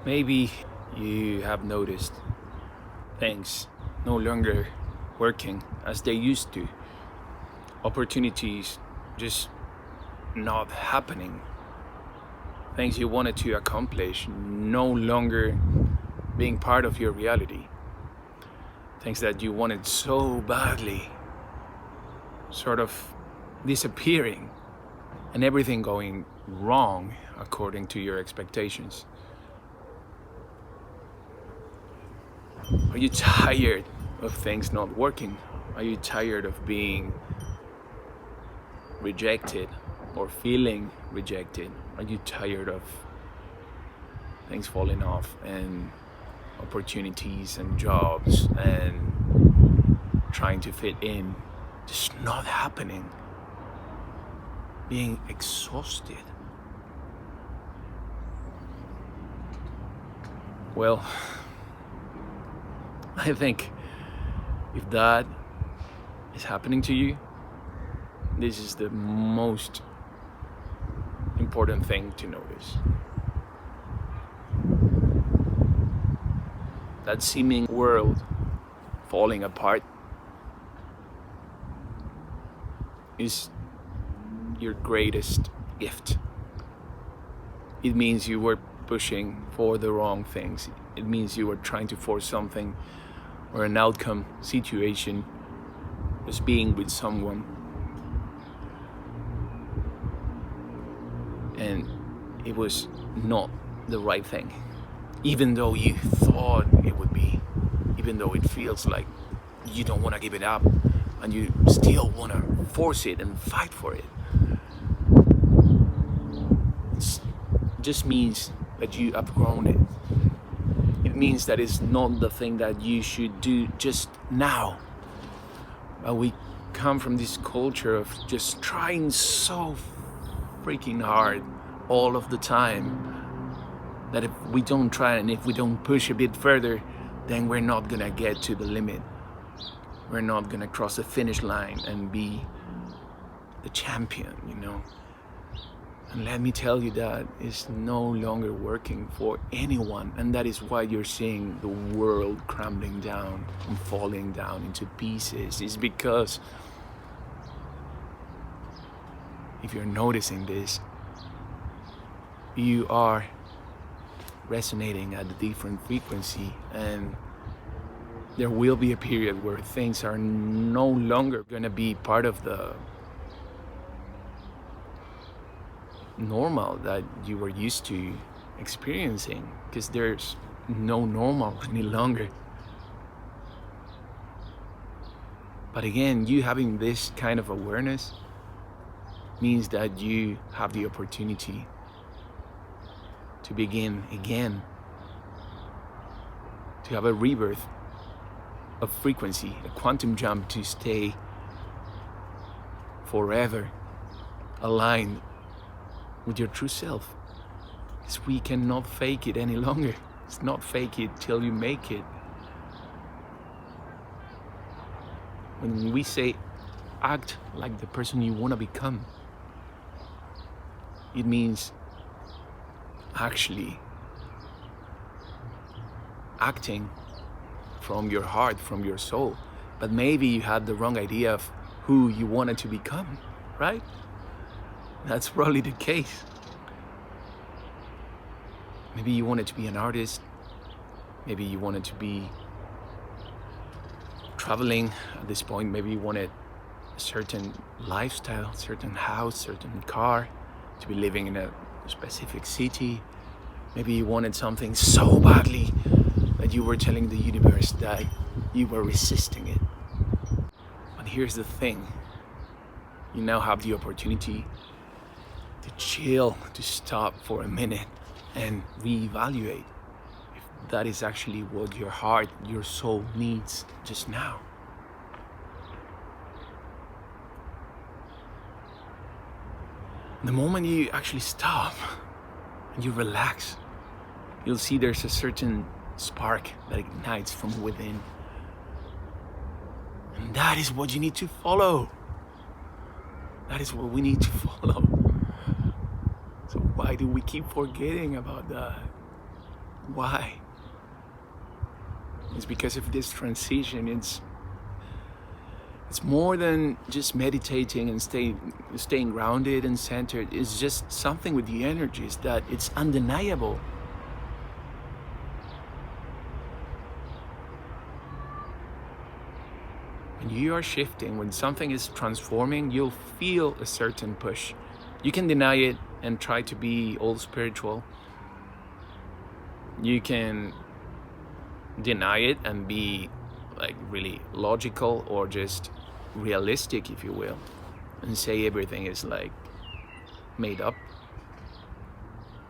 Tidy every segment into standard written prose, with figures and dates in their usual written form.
Maybe you have noticed things no longer working as they used to. Opportunities just not happening. Things you wanted to accomplish no longer being part of your reality. Things that you wanted so badly sort of disappearing, and everything going wrong according to your expectations. Are you tired of things not working? Are you tired of being rejected or feeling rejected? Are you tired of things falling off and opportunities and jobs and trying to fit in just not happening? Being exhausted? Well, I think if that is happening to you, this is the most important thing to notice. That seeming world falling apart is your greatest gift. It means you were pushing for the wrong things. It means you were trying to force something or an outcome situation, just being with someone, and it was not the right thing, even though you thought it would be, even though it feels like you don't want to give it up and you still want to force it and fight for it. It just means that you have grown it. It means that it's not the thing that you should do just now. But we come from this culture of just trying so freaking hard all of the time that if we don't try and if we don't push a bit further, then we're not gonna get to the limit. We're not gonna cross the finish line and be the champion, you know. And let me tell you, that is no longer working for anyone, and that is why you're seeing the world crumbling down and falling down into pieces. It's because if you're noticing this, you are resonating at a different frequency, and there will be a period where things are no longer gonna be part of the normal that you were used to experiencing, because there's no normal any longer. But again, you having this kind of awareness means that you have the opportunity to begin again, to have a rebirth of frequency, a quantum jump, to stay forever aligned with your true self. Because we cannot fake it any longer. It's not fake it till you make it. When we say act like the person you want to become, it means actually acting from your heart, from your soul. But maybe you had the wrong idea of who you wanted to become, right? That's probably the case. Maybe you wanted to be an artist. Maybe you wanted to be traveling at this point. Maybe you wanted a certain lifestyle, certain house, certain car, to be living in a specific city. Maybe you wanted something so badly that you were telling the universe that you were resisting it. But here's the thing. You now have the opportunity to chill, to stop for a minute and reevaluate if that is actually what your heart, your soul needs just now. The moment you actually stop and you relax, you'll see there's a certain spark that ignites from within. And that is what you need to follow. That is what we need to follow. So why do we keep forgetting about that? Why? It's because of this transition. It's more than just meditating and staying grounded and centered. It's just something with the energies that it's undeniable. When you are shifting, when something is transforming, you'll feel a certain push. You can deny it and try to be all spiritual. You can deny it and be like really logical or just realistic, if you will, and say everything is like made up.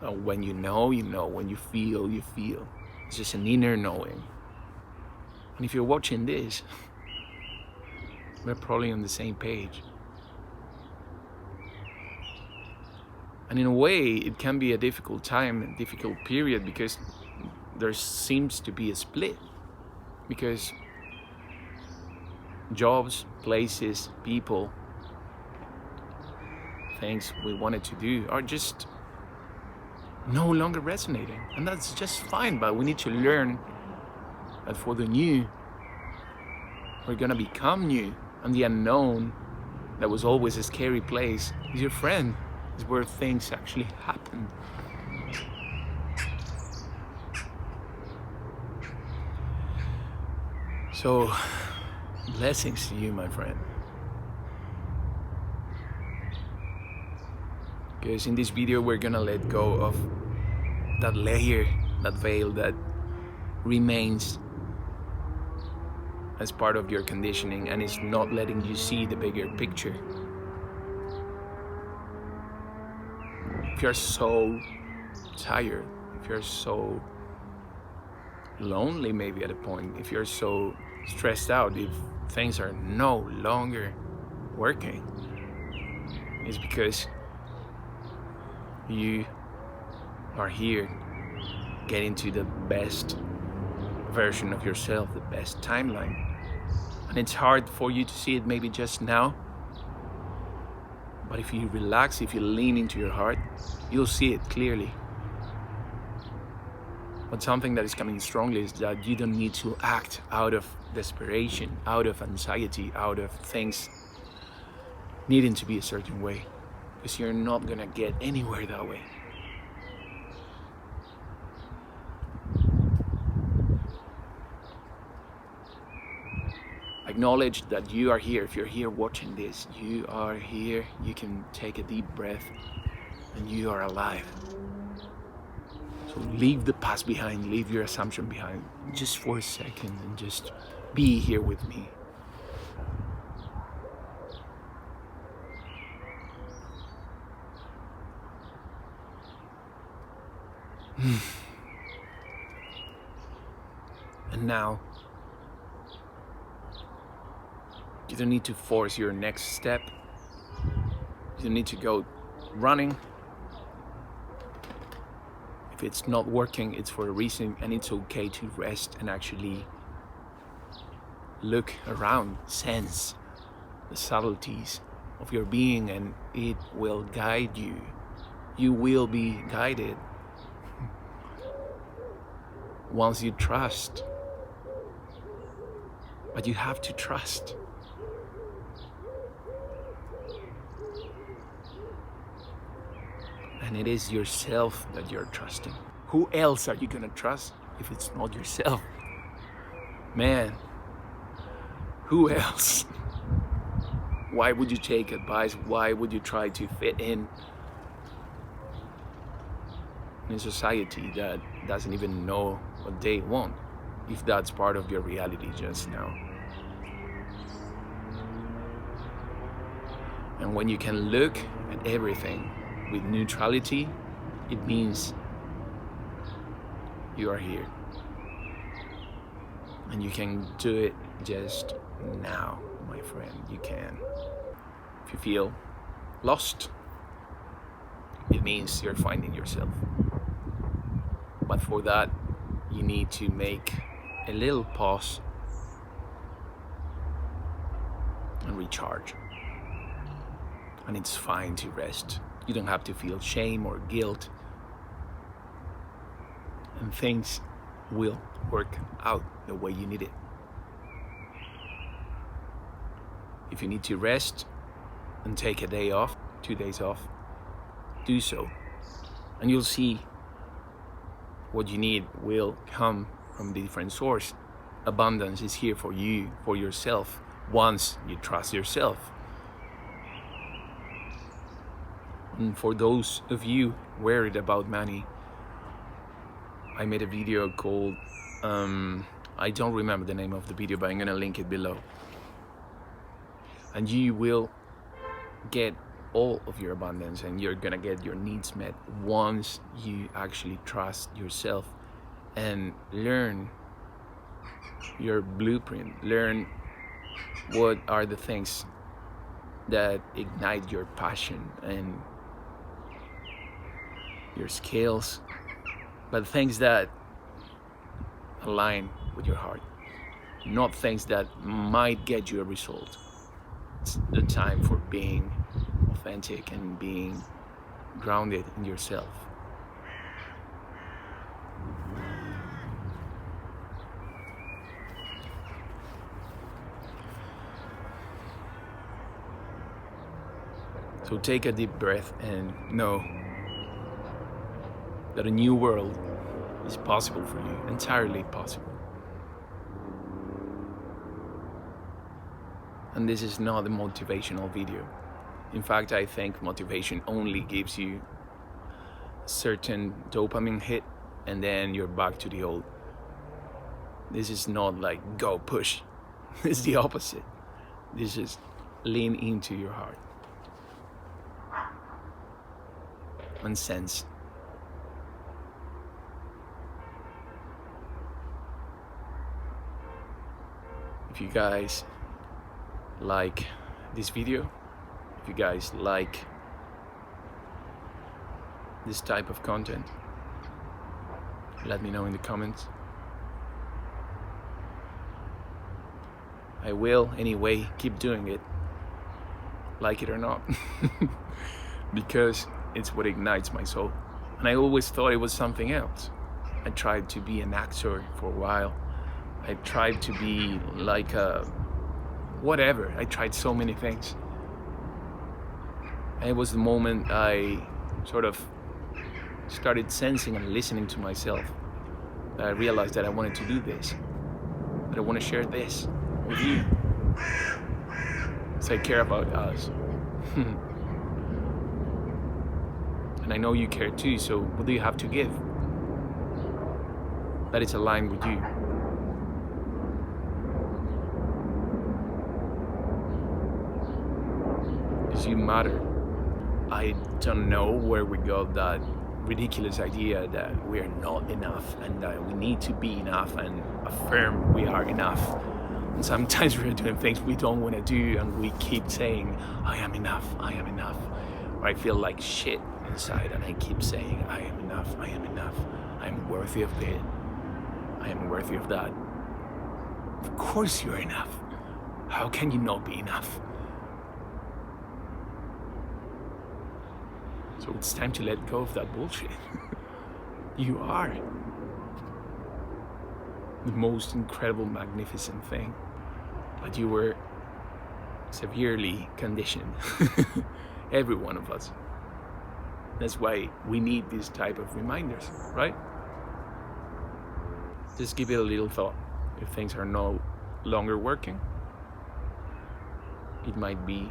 When you know, you know. When you feel, you feel. It's just an inner knowing. And if you're watching this, we're probably on the same page. And in a way, it can be a difficult time, a difficult period, because there seems to be a split. Because jobs, places, people, things we wanted to do are just no longer resonating. And that's just fine, but we need to learn that for the new, we're gonna become new. And the unknown, that was always a scary place, is your friend. Is where things actually happen. So, blessings to you, my friend. Because in this video, we're gonna let go of that layer, that veil that remains as part of your conditioning and is not letting you see the bigger picture. If you're so tired, if you're so lonely maybe at a point, if you're so stressed out, if things are no longer working, it's because you are here getting to the best version of yourself, the best timeline. And it's hard for you to see it maybe just now, but if you relax, if you lean into your heart, you'll see it clearly. But something that is coming strongly is that you don't need to act out of desperation, out of anxiety, out of things needing to be a certain way, because you're not gonna get anywhere that way. Acknowledge that you are here. If you're here watching this, you are here. You can take a deep breath and you are alive. So leave the past behind, leave your assumption behind, just for a second, and just be here with me. And now, you don't need to force your next step. You don't need to go running. If it's not working, it's for a reason, and it's okay to rest and actually look around, sense the subtleties of your being, and it will guide you. You will be guided once you trust. But you have to trust. And it is yourself that you're trusting. Who else are you gonna trust if it's not yourself? Man, who else? Why would you take advice? Why would you try to fit in a society that doesn't even know what they want, if that's part of your reality just now? And when you can look at everything with neutrality, it means you are here. And you can do it just now, my friend. You can. If you feel lost, it means you're finding yourself. But for that, you need to make a little pause and recharge. And it's fine to rest. You don't have to feel shame or guilt. and things will work out the way you need it. If you need to rest and take a day off, 2 days off, do so. And you'll see what you need will come from a different source. Abundance is here for you, for yourself, once you trust yourself. And for those of you worried about money, I made a video called, I don't remember the name of the video, but I'm gonna link it below. And you will get all of your abundance, and you're gonna get your needs met once you actually trust yourself and learn your blueprint, learn what are the things that ignite your passion and your skills, but things that align with your heart, not things that might get you a result. It's the time for being authentic and being grounded in yourself. So take a deep breath and know that a new world is possible for you, entirely possible. And this is not a motivational video. In fact, I think motivation only gives you a certain dopamine hit and then you're back to the old. This is not like go push. It's the opposite. This is lean into your heart and sense. If you guys like this video, if you guys like this type of content, let me know in the comments. I will anyway keep doing it, like it or not, because it's what ignites my soul. And I always thought it was something else. I tried to be an actor for a while. I tried to be like a whatever. I tried so many things. And it was the moment I sort of started sensing and listening to myself that I realized that I wanted to do this, that I want to share this with you. So I care about us. And I know you care too, so what do you have to give that is aligned with you? Because you matter. I don't know where we got that ridiculous idea that we are not enough and that we need to be enough and affirm we are enough. And sometimes we're doing things we don't want to do and we keep saying, I am enough, I am enough. Or I feel like shit inside and I keep saying, I am enough, I am enough. I am worthy of it. I am worthy of that. Of course you're enough. How can you not be enough? So it's time to let go of that bullshit. You are the most incredible, magnificent thing, but you were severely conditioned. Every one of us. That's why we need these type of reminders, right? Just give it a little thought. If things are no longer working, it might be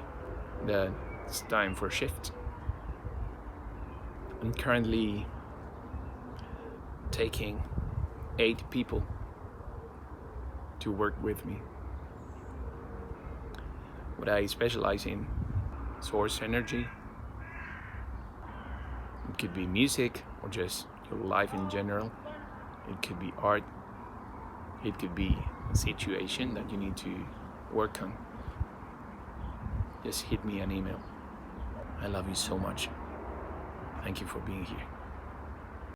that it's time for a shift. I'm currently taking 8 people to work with me. What I specialize in, source energy. It could be music or just your life in general. It could be art. It could be a situation that you need to work on. Just hit me an email. I love you so much. Thank you for being here.